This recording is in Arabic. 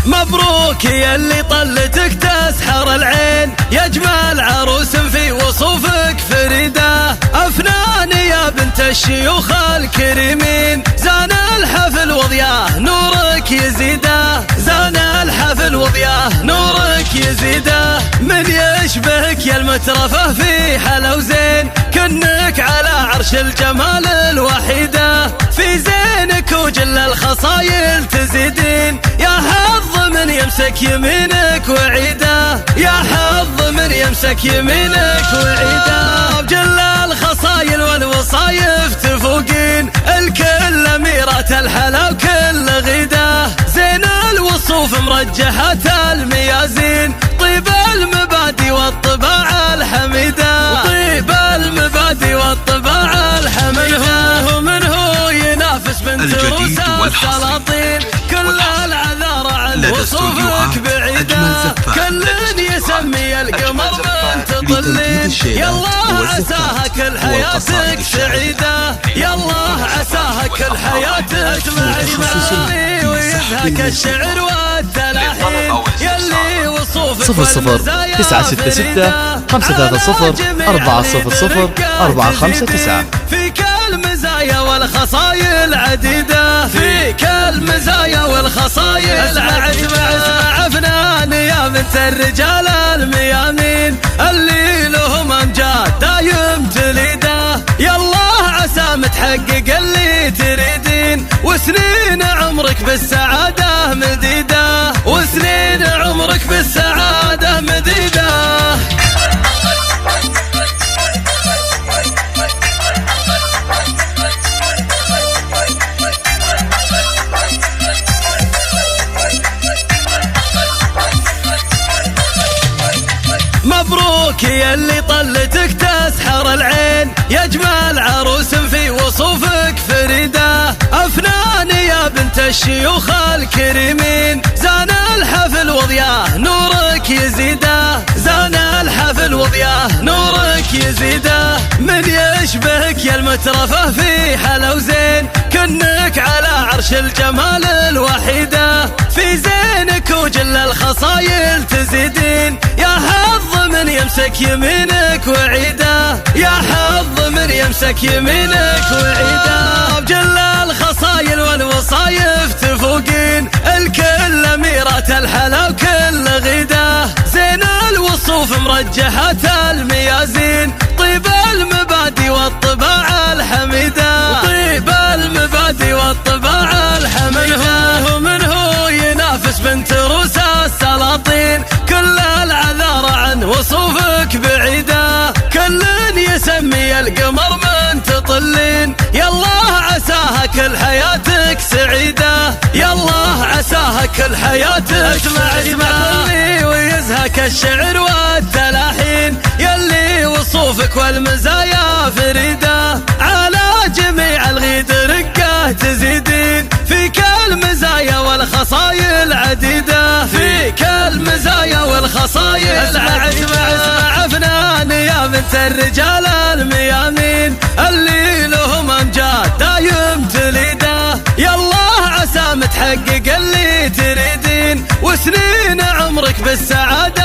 مبروك يا اللي طلتك تسحر العين، يا جمال عروس في وصوفك فريدة، أفنان يا بنت الشيوخ الكريمين، زان الحفل وضياه نورك يزيده، زان الحفل وضياه نورك يزيده، من يشبهك يا المترفة في حلا وزين، كنك على عرش الجمال الوحيدة، في زينك وجل الخصايل تزيدين، يا حظ من يمسك يمينك وعيده، يا حظ من يمسك يمينك وعيده، بجل الخصايل والوصايف تفوقين، الكل أميرات الحلا وكل غيده، زين الوصوف مرجحة الميازين، طيب المبادئ والطباع الحميدة، طيب المبادئ والطباع الحميدة، ومن هو ينافس بنت روس السلاطين، كل العذار عن وصوفك بعيدة، كل يسمي القمر من تطلين، يالله عساها كل حياتك سعيدة، يالله عساها كل حياتك معي ويزهك الشعر والتلاحين، يلي وصوفك 00-966-530-400-459 فيك المزايا والخصايل عديدة، فيك المزايا والخصايل عديدة، اسمع فنان يا بنت الرجال الميامين، اللي لهم امجاد دايم تليده، يالله عسى متحقق اللي تريدين، وسنين عمرك بالسعادة مديدة، وسنين عمرك بالسعادة مديدة. مبروك يا اللي طلتك تسحر العين، يا جمال عروس في وصوفك فريدة، أفنان يا بنت الشيوخ الكريمين، زان الحفل وضياه نورك يزيده، زان الحفل وضياه نورك يزيده، من يشبهك يا المترفة في حلا وزين، كنك على عرش الجمال الوحيدة، في زينك وجل الخصايل تزيدين، يا حظ من يمسك يمينك وعيده، يا حظ من يمسك يمينك وعيده، بجل الخصايل والوصايف تفوقين، الكل أميرات الحلا وكل غيده، زين الوصوف مرجحة الميازين، طيب المبادئ والطباع الحميدة، طيب المبادئ والطباع الحميدة، ومن هو ينافس بنت روس السلاطين، كل العذار عن وصوفك بعيدة، كل يسمي القمر من تطلين، يالله عساها كل حياتك سعيدة، يالله عساها كل حياتك معي ويزهك الشعر والتلاحين، يلي وصوفك والمزايا فريدة، على جميع الغيد رقة تزيدين، فيك المزايا والخصايل عديدة، فيك المزايا والخصايل عديدة، اسمع فنان يا بنت الرجال الميامين، اللي لهم امجاد دايم تليده، يالله عسى متحقق اللي تريدين، وسنين عمرك بالسعادة